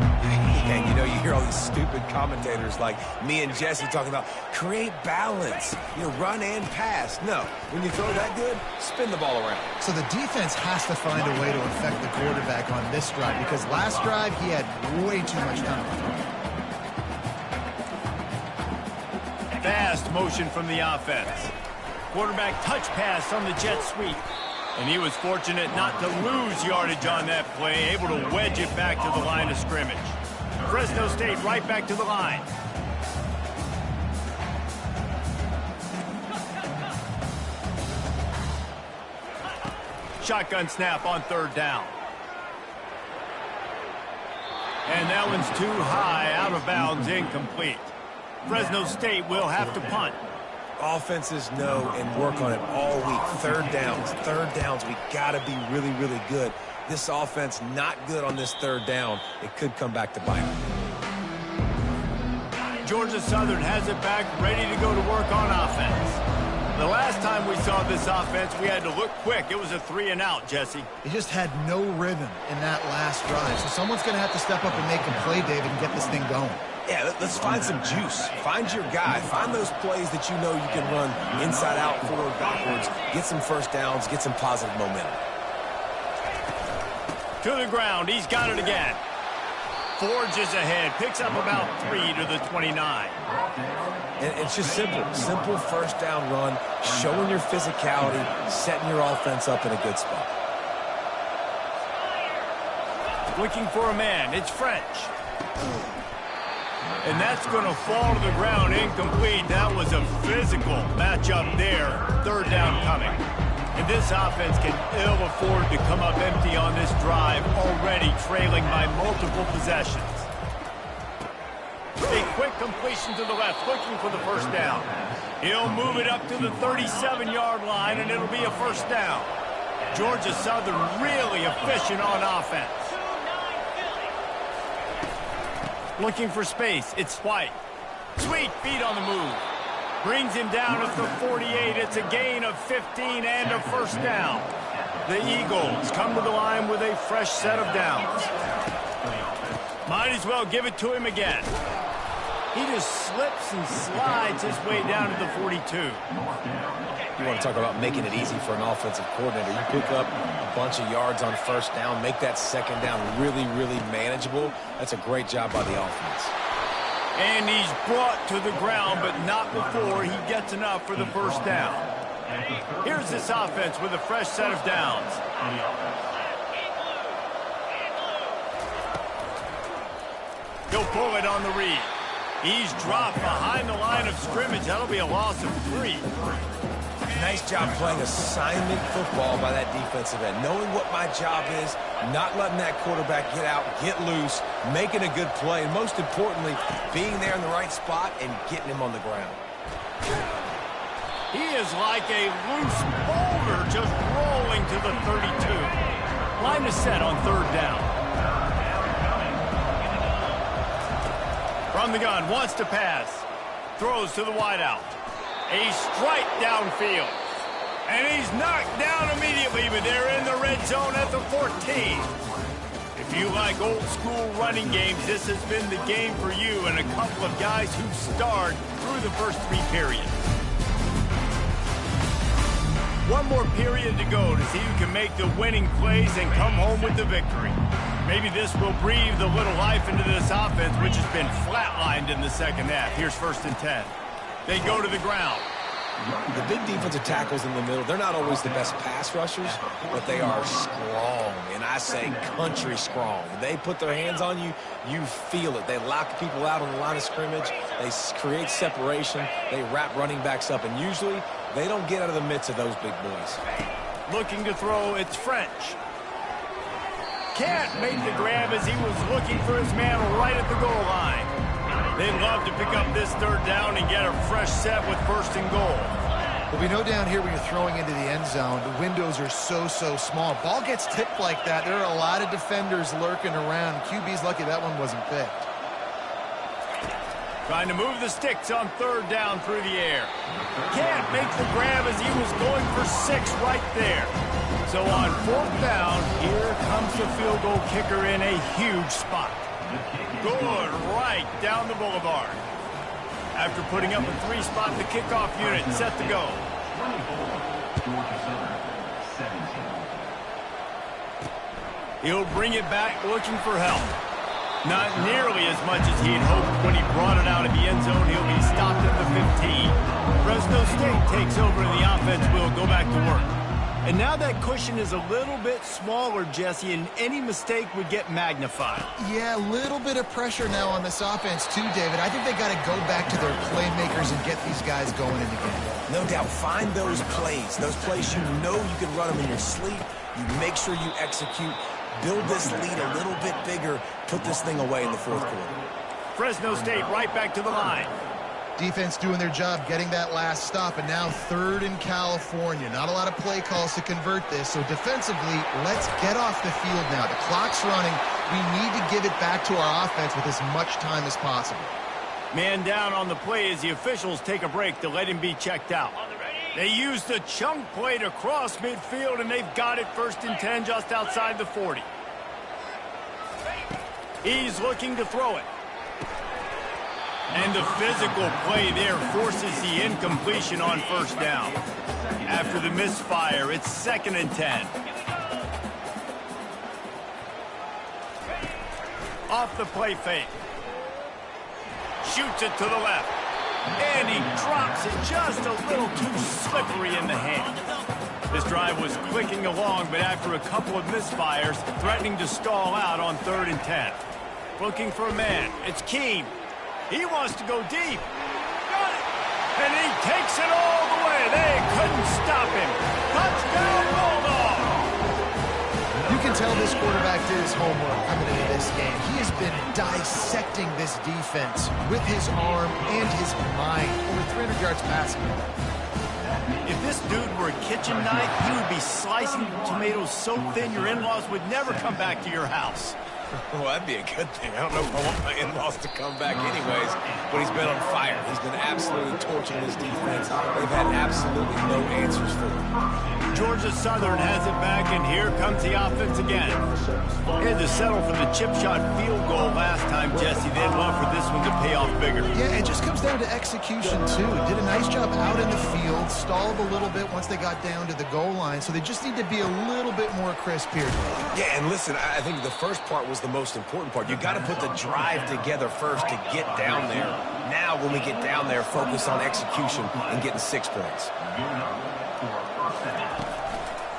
And you know, you hear all these stupid commentators like me and Jesse talking about create balance, run and pass. No, when you throw that good, spin the ball around. So the defense has to find a way to affect the quarterback on this drive, because last drive he had way too much time to throw. Fast motion from the offense. Quarterback touch pass on the jet sweep. And he was fortunate not to lose yardage on that play, able to wedge it back to the line of scrimmage. Fresno State right back to the line. Shotgun snap on 3rd down. And that one's too high, out of bounds, incomplete. Fresno State will have to punt. Offenses know and work on it all week. 3rd downs. We got to be really, really good. This offense not good on this 3rd down. It could come back to bite them. Georgia Southern has it back, ready to go to work on offense. The last time we saw this offense, we had to look quick. It was a 3-and-out, Jesse. He just had no rhythm in that last drive. So someone's going to have to step up and make a play, David, and get this thing going. Yeah, let's find some juice. Find your guy. Find those plays that you know you can run inside out, forward, backwards. Get some 1st downs. Get some positive momentum. To the ground. He's got it again. Forges ahead. Picks up about 3 to the 29. And it's just simple. Simple 1st down run. Showing your physicality. Setting your offense up in a good spot. Looking for a man. It's French. And that's going to fall to the ground, incomplete. That was a physical matchup there. 3rd down coming. And this offense can ill afford to come up empty on this drive, already trailing by multiple possessions. A quick completion to the left, looking for the 1st down. He'll move it up to the 37-yard line, and it'll be a 1st down. Georgia Southern really efficient on offense. Looking for space. It's White. Sweet feet on the move. Brings him down at the 48. It's a gain of 15 and a 1st down. The Eagles come to the line with a fresh set of downs. Might as well give it to him again. He just slips and slides his way down to the 42. You want to talk about making it easy for an offensive coordinator. You pick up a bunch of yards on 1st down, make that 2nd down really, really manageable. That's a great job by the offense. And he's brought to the ground, but not before he gets enough for the 1st down. Here's this offense with a fresh set of downs. He'll pull it on the read. He's dropped behind the line of scrimmage. That'll be a loss of 3. Nice job playing assignment football by that defensive end. Knowing what my job is, not letting that quarterback get out, get loose, making a good play, and most importantly, being there in the right spot and getting him on the ground. He is like a loose boulder just rolling to the 32. Line is set on 3rd down. From the gun, wants to pass. Throws to the wideout. A strike downfield. And he's knocked down immediately, but they're in the red zone at the 14. If you like old school running games, this has been the game for you and a couple of guys who starred through the first 3 periods. One more period to go to see who can make the winning plays and come home with the victory. Maybe this will breathe a little life into this offense, which has been flatlined in the second half. Here's 1st and 10. They go to the ground. The big defensive tackles in the middle, they're not always the best pass rushers, but they are strong, and I say country strong. They put their hands on you, you feel it. They lock people out on the line of scrimmage. They create separation. They wrap running backs up, and usually they don't get out of the midst of those big boys. Looking to throw, it's French. Can't make the grab as he was looking for his man right at the goal line. They'd love to pick up this 3rd down and get a fresh set with 1st and goal. Well, we know down here when you're throwing into the end zone, the windows are so small. Ball gets tipped like that. There are a lot of defenders lurking around. QB's lucky that one wasn't picked. Trying to move the sticks on 3rd down through the air. Can't make the grab as he was going for 6 right there. So on 4th down, here comes the field goal kicker in a huge spot. Good right down the boulevard. After putting up a 3-spot, the kickoff unit set to go. He'll bring it back looking for help. Not nearly as much as he'd hoped when he brought it out of the end zone. He'll be stopped at the 15. Fresno State takes over and the offense will go back to work. And now that cushion is a little bit smaller, Jesse, and any mistake would get magnified. Yeah, a little bit of pressure now on this offense too, David. I think they got to go back to their playmakers and get these guys going in the game. No doubt, find those plays you know you can run them in your sleep. You make sure you execute. Build this lead a little bit bigger. Put this thing away in the 4th quarter. Fresno State right back to the line. Defense doing their job, getting that last stop, and now 3rd in California. Not a lot of play calls to convert this, so defensively, let's get off the field now. The clock's running. We need to give it back to our offense with as much time as possible. Man down on the play as the officials take a break to let him be checked out. They use the chunk play to cross midfield, and they've got it 1st and 10 just outside the 40. He's looking to throw it. And the physical play there forces the incompletion on 1st down. After the misfire, it's 2nd and 10. Off the play fake. Shoots it to the left. And he drops it just a little too slippery in the hand. This drive was clicking along, but after a couple of misfires, threatening to stall out on 3rd and 10. Looking for a man. It's Keene. He wants to go deep. Got it. And he takes it all the way. They couldn't stop him. Touchdown, Bulldog. You can tell this quarterback did his homework coming into this game. He has been dissecting this defense with his arm and his mind. Over 300 yards passing. If this dude were a kitchen knife, he would be slicing tomatoes so thin your in-laws would never come back to your house. Well, that'd be a good thing. I don't know if I want my in-laws to come back anyways, but he's been on fire. He's been absolutely torching his defense. They've had absolutely no answers for him. Georgia Southern has it back, and here comes the offense again. They had to settle for the chip shot field goal last time, Jesse. They'd love for this one to pay off bigger. Yeah, it just comes down to execution, too. Did a nice job out in the field, stalled a little bit once they got down to the goal line, so they just need to be a little bit more crisp here. Yeah, and listen, I think the first part was the most important part. You got to put the drive together first to get down there. Now, when we get down there, focus on execution and getting 6 points.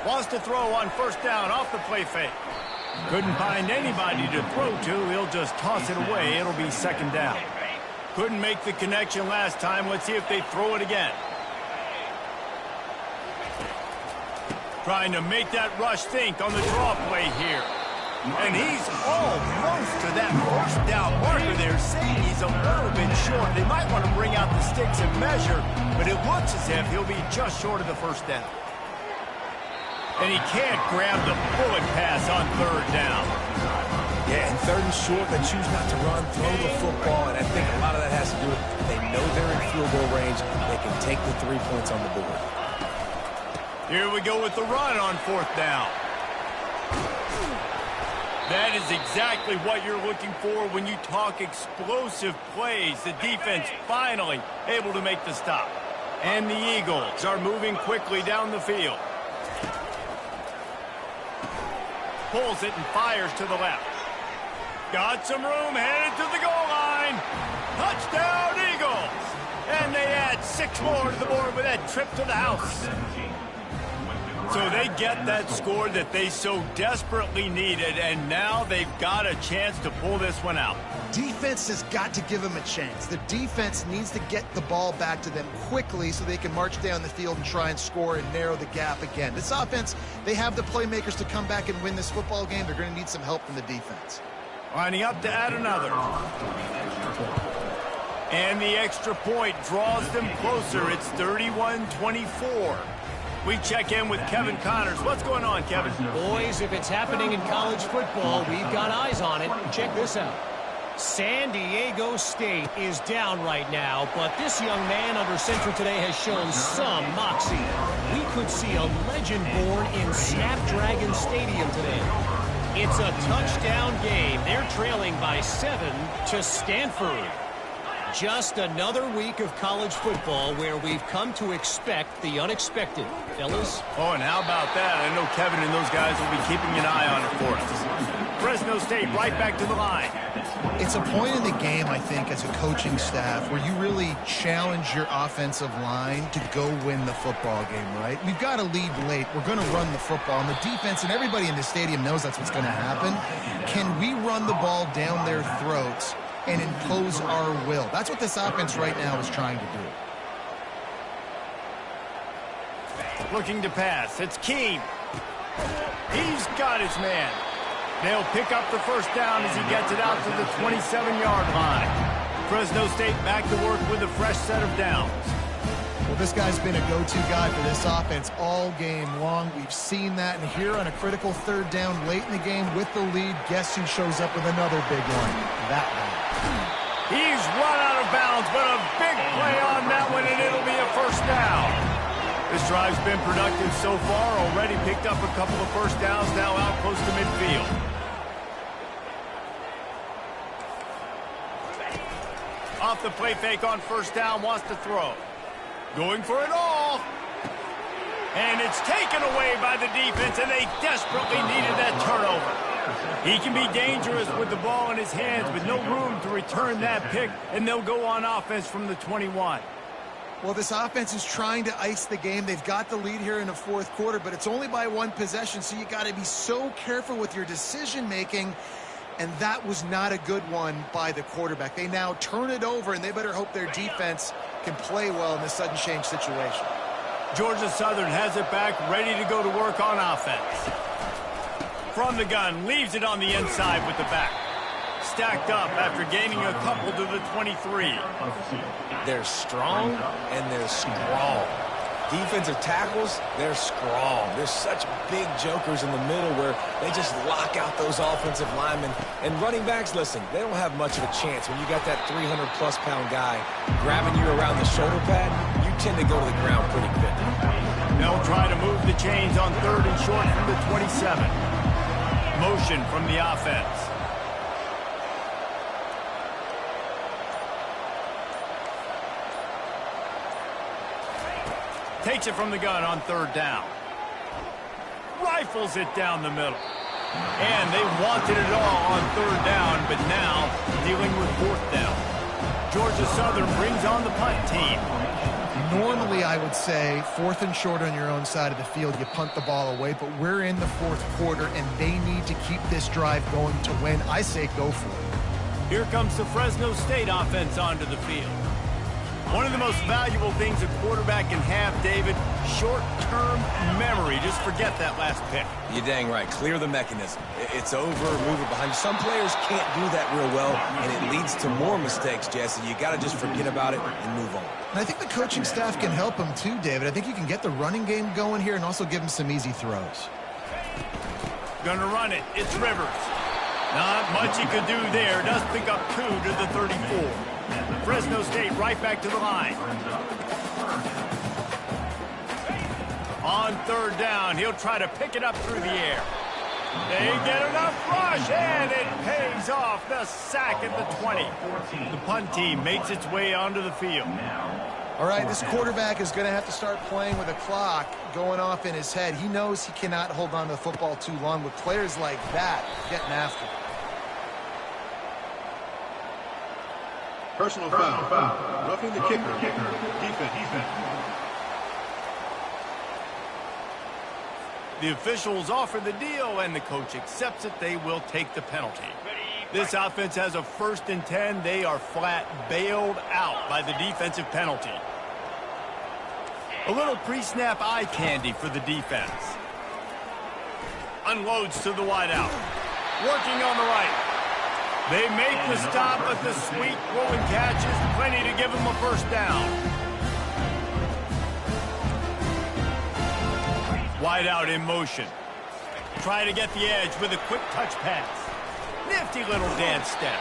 Wants to throw on 1st down off the play fake. Couldn't find anybody to throw to. He'll just toss it away. It'll be 2nd down. Couldn't make the connection last time. Let's see if they throw it again. Trying to make that rush think on the draw play here. And he's almost to that 1st down marker there, saying he's a little bit short. They might want to bring out the sticks and measure, but it looks as if he'll be just short of the 1st down. And he can't grab the bullet pass on 3rd down. Yeah, and 3rd and short, they choose not to run, throw the football, and I think a lot of that has to do with they know they're in field goal range. They can take the 3 points on the board. Here we go with the run on 4th down. That is exactly what you're looking for when you talk explosive plays. The defense finally able to make the stop. And the Eagles are moving quickly down the field. Pulls it and fires to the left. Got some room, headed to the goal line. Touchdown, Eagles! And they add 6 more to the board with that trip to the house. So they get that score that they so desperately needed, and now they've got a chance to pull this one out. Defense has got to give them a chance. The defense needs to get the ball back to them quickly so they can march down the field and try and score and narrow the gap again. This offense, they have the playmakers to come back and win this football game. They're going to need some help from the defense. Lining up to add another. And the extra point draws them closer. It's 31-24. We check in with Kevin Connors. What's going on, Kevin? Boys, if it's happening in college football, we've got eyes on it. Check this out. San Diego State is down right now, but this young man under center today has shown some moxie. We could see a legend born in Snapdragon Stadium today. It's a touchdown game. They're trailing by 7 to Stanford. Just another week of college football where we've come to expect the unexpected. Fellas? Oh, and how about that? I know Kevin and those guys will be keeping an eye on it for us. Fresno State right back to the line. It's a point in the game, I think, as a coaching staff where you really challenge your offensive line to go win the football game, right? We've got to lead late. We're going to run the football. And the defense and everybody in the stadium knows that's what's going to happen. Can we run the ball down their throats and impose our will? That's what this offense right now is trying to do. Looking to pass. It's Keene. He's got his man. They'll pick up the first down as he gets it out to the 27-yard line. Fresno State back to work with a fresh set of downs. Well, this guy's been a go-to guy for this offense all game long. We've seen that, and here on a critical third down late in the game with the lead, guess who shows up with another big one? That one. He's run out of bounds, but a big play on that one, and it'll be a first down. This drive's been productive so far, already picked up a couple of first downs, now out close to midfield. Off the play fake on first down, wants to throw. Going for it all. And it's taken away by the defense, and they desperately needed that turnover. He can be dangerous with the ball in his hands, but no room to return that pick, and they'll go on offense from the 21. Well, this offense is trying to ice the game. They've got the lead here in the fourth quarter, but it's only by 1 possession, so you got to be so careful with your decision-making, and that was not a good one by the quarterback. They now turn it over, and they better hope their defense can play well in this sudden change situation. Georgia Southern has it back, ready to go to work on offense. From the gun, leaves it on the inside with the back. Stacked up after gaining a couple to the 23. They're strong and they're strong. Defensive tackles, they're strong. There's such big jokers in the middle where they just lock out those offensive linemen. And running backs, listen, they don't have much of a chance. When you got that 300-plus pound guy grabbing you around the shoulder pad, you tend to go to the ground pretty quick. They'll try to move the chains on third and short from the 27. Motion from the offense. Takes it from the gun on third down. Rifles it down the middle. And they wanted it all on third down, but now dealing with fourth down. Georgia Southern brings on the punt team. Normally, I would say, fourth and short on your own side of the field, you punt the ball away, but we're in the fourth quarter, and they need to keep this drive going to win. I say go for it. Here comes the Fresno State offense onto the field. One of the most valuable things a quarterback can have, David, short-term memory. Just forget that last pick. You're dang right. Clear the mechanism. It's over, move it behind you. Some players can't do that real well, and it leads to more mistakes, Jesse. You got to just forget about it and move on. And I think the coaching staff can help him too, David. I think you can get the running game going here and also give him some easy throws. Gonna run it. It's Rivers. Not much he could do there. Does pick up 2 to the 34. Fresno State right back to the line. On third down, he'll try to pick it up through the air. They get enough rush, and it pays off. The sack at the 20. The punt team makes its way onto the field. All right, this quarterback is going to have to start playing with a clock going off in his head. He knows he cannot hold on to the football too long with players like that getting after him. Personal foul. Roughing the kicker. Defense. The officials offer the deal, and the coach accepts it. They will take the penalty. This offense has a 1st and 10. They are flat bailed out by the defensive penalty. A little pre-snap eye candy for the defense. Unloads to the wideout. Working on the right. They make the stop, but the sweet throwing catch is plenty to give them a 1st down. Wideout in motion. Try to get the edge with a quick touch pass. Nifty little dance step.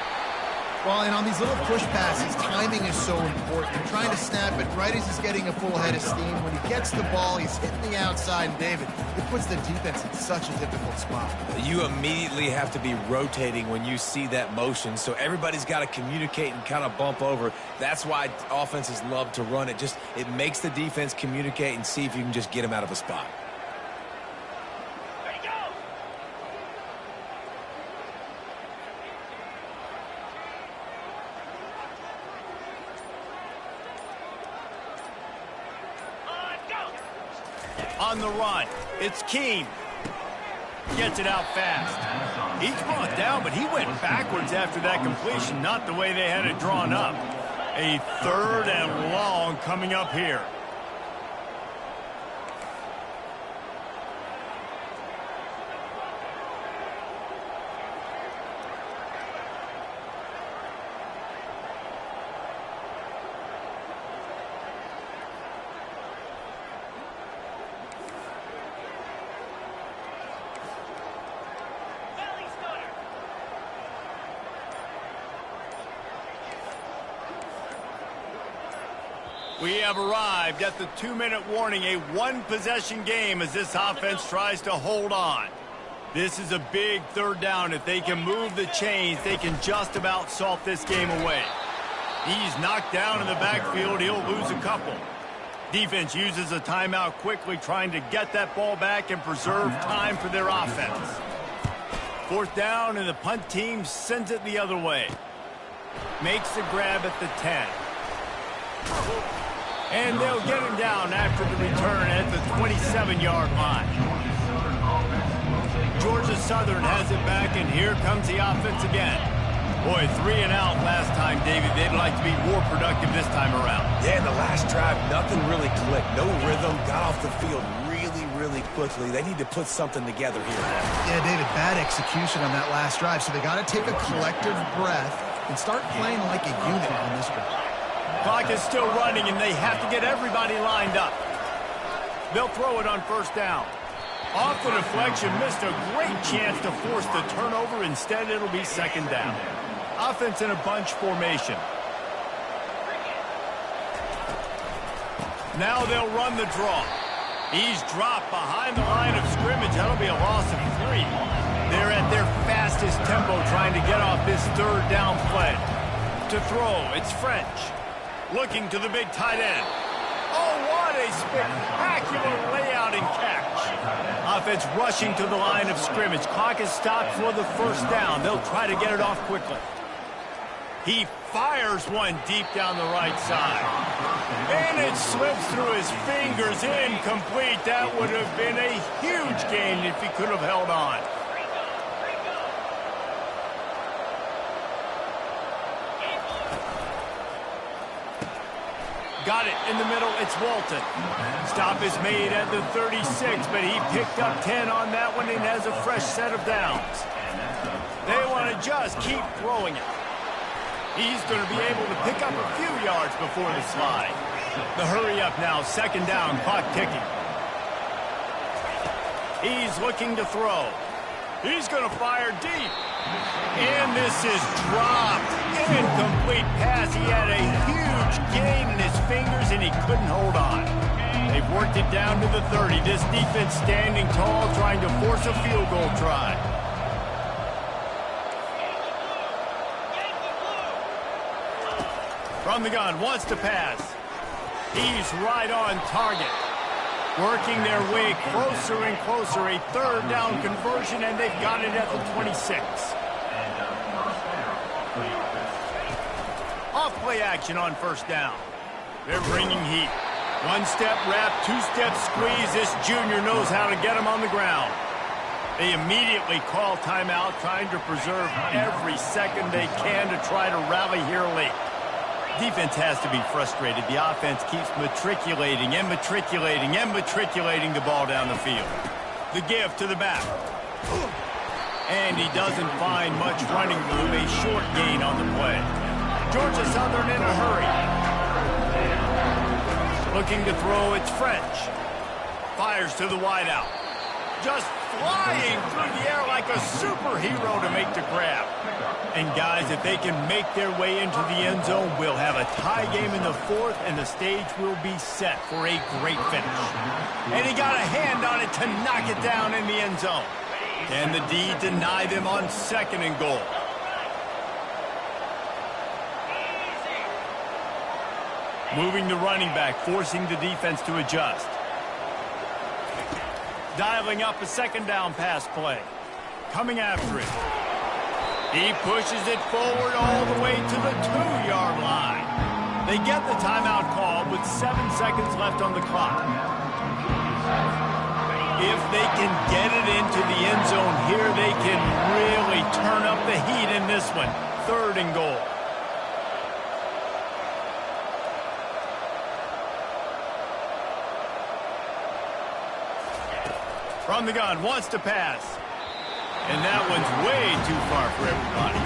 Well, and on these little push passes, timing is so important. You're trying to snap it right as he's getting a full head of steam. When he gets the ball, he's hitting the outside, and David, it puts the defense in such a difficult spot. You immediately have to be rotating when you see that motion, so everybody's got to communicate and kind of bump over. That's why offenses love to run it. It makes the defense communicate and see if you can just get him out of a spot. On the run, it's Keem. Gets it out fast. He's brought down, but he went backwards after that completion, not the way they had it drawn up. A 3rd and long coming up here. We have arrived at the 2-minute warning, a 1-possession game as this offense tries to hold on. This is a big 3rd down. If they can move the chains, they can just about salt this game away. He's knocked down in the backfield. He'll lose a couple. Defense uses a timeout quickly, trying to get that ball back and preserve time for their offense. 4th down, and the punt team sends it the other way. Makes the grab at the 10. And they'll get him down after the return at the 27-yard line. Georgia Southern has it back, and here comes the offense again. Boy, 3 and out last time, David. They'd like to be more productive this time around. Yeah, in the last drive, nothing really clicked. No rhythm, got off the field really quickly. They need to put something together here. Yeah, David, bad execution on that last drive, so they got to take a collective breath and start playing like a unit on this drive. Clock is still running, and they have to get everybody lined up. They'll throw it on 1st down. Off the deflection, missed a great chance to force the turnover. Instead, it'll be 2nd down. Offense in a bunch formation. Now they'll run the draw. He's dropped behind the line of scrimmage. That'll be a loss of 3. They're at their fastest tempo trying to get off this 3rd down play. To throw, it's French. Looking to the big tight end. Oh, what a spectacular layout and catch. Offense rushing to the line of scrimmage. Clock is stopped for the 1st down. They'll try to get it off quickly. He fires one deep down the right side. And it slips through his fingers. Incomplete. That would have been a huge gain if he could have held on. Got it in the middle. It's Walton. Stop is made at the 36, but he picked up 10 on that one and has a fresh set of downs. They want to just keep throwing it. He's going to be able to pick up a few yards before the slide. The hurry up now, 2nd down, clock ticking. He's looking to throw. He's going to fire deep. And this is dropped. Incomplete pass. He had a huge gain in his fingers, and he couldn't hold on. They've worked it down to the 30. This defense standing tall, trying to force a field goal try. From the gun, wants to pass. He's right on target. Working their way closer and closer. A third down conversion, and they've got it at the 26. Off play action on first down. They're bringing heat. One-step wrap, two-step squeeze. This junior knows how to get him on the ground. They immediately call timeout, trying to preserve every second they can to try to rally here late. Defense has to be frustrated. The offense keeps matriculating and matriculating and matriculating the ball down the field. The give to the back. And he doesn't find much running room. A short gain on the play. Georgia Southern in a hurry. Looking to throw, it's French. Fires to the wideout. Just flying through the air like a superhero to make the grab. And guys, if they can make their way into the end zone, we'll have a tie game in the fourth, and the stage will be set for a great finish. And he got a hand on it to knock it down in the end zone. Can the D deny them on second and goal? Moving the running back, forcing the defense to adjust. Dialing up a second down pass play. Coming after it. He pushes it forward all the way to the 2-yard line. They get the timeout call with 7 seconds left on the clock. If they can get it into the end zone here, they can really turn up the heat in this one. Third and goal. From the gun, wants to pass. And that one's way too far for everybody.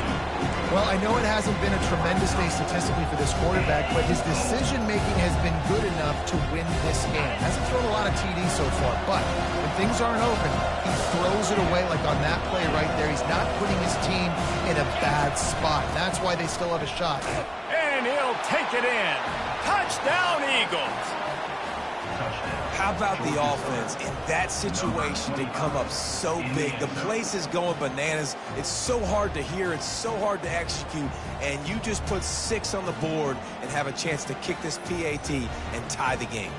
Well, I know it hasn't been a tremendous day statistically for this quarterback, but his decision-making has been good enough to win this game. Hasn't thrown a lot of TDs so far, but when things aren't open, he throws it away like on that play right there. He's not putting his team in a bad spot. That's why they still have a shot. And he'll take it in. Touchdown, Eagles. How about the offense in that situation to come up so big? The place is going bananas. It's so hard to hear. It's so hard to execute. And you just put 6 on the board and have a chance to kick this PAT and tie the game.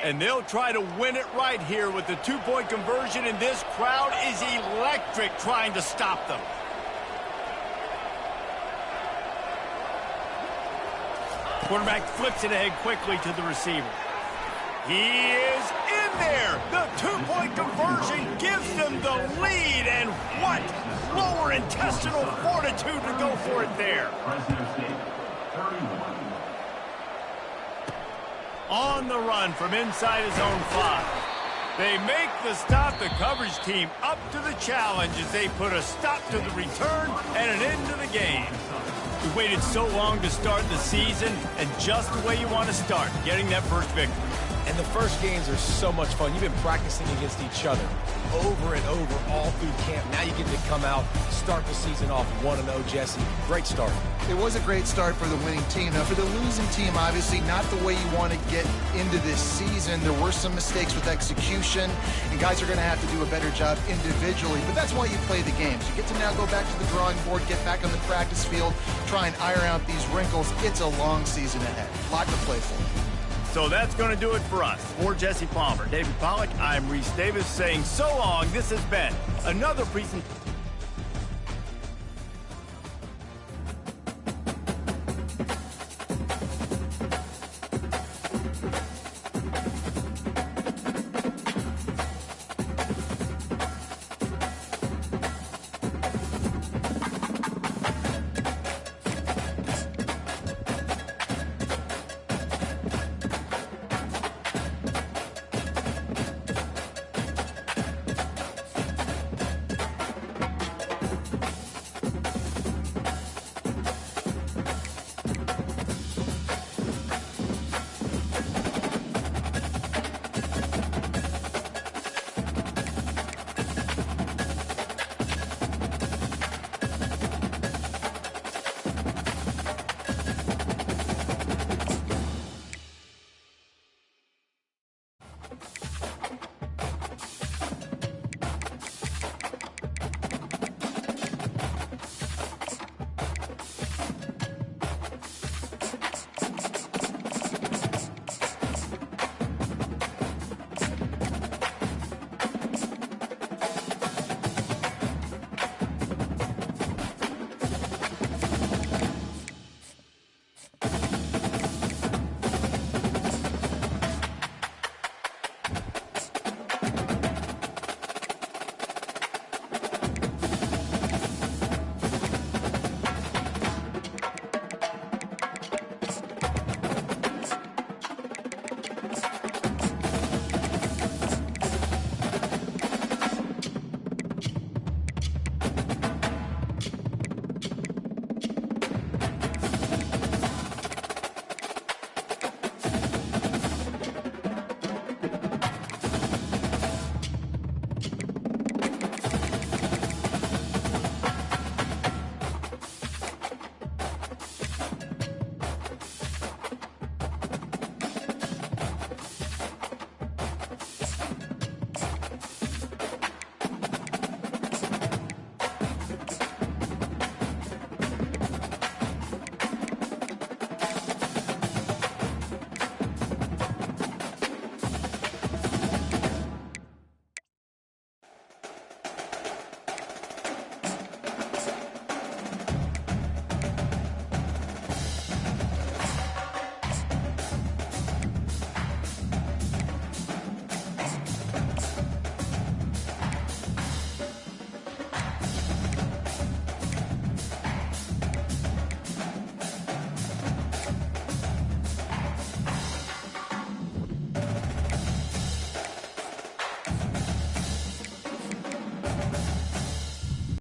And they'll try to win it right here with the 2-point conversion, and this crowd is electric trying to stop them. Quarterback flips it ahead quickly to the receiver. He is in there. The 2-point conversion gives them the lead, and what lower intestinal fortitude to go for it there. On the run from inside his own 5. They make the stop. The coverage team up to the challenge as they put a stop to the return and an end to the game. We waited so long to start the season, and just the way you want to start, getting that first victory. And the first games are so much fun. You've been practicing against each other over and over all through camp. Now you get to come out, start the season off 1-0, Jesse. Great start. It was a great start for the winning team. Now, for the losing team, obviously not the way you want to get into this season. There were some mistakes with execution, and guys are going to have to do a better job individually. But that's why you play the games. You get to now go back to the drawing board, get back on the practice field, try and iron out these wrinkles. It's a long season ahead. A lot to play for. So that's going to do it for us. For Jesse Palmer, David Pollack, I'm Reese Davis saying so long. This has been another presentation.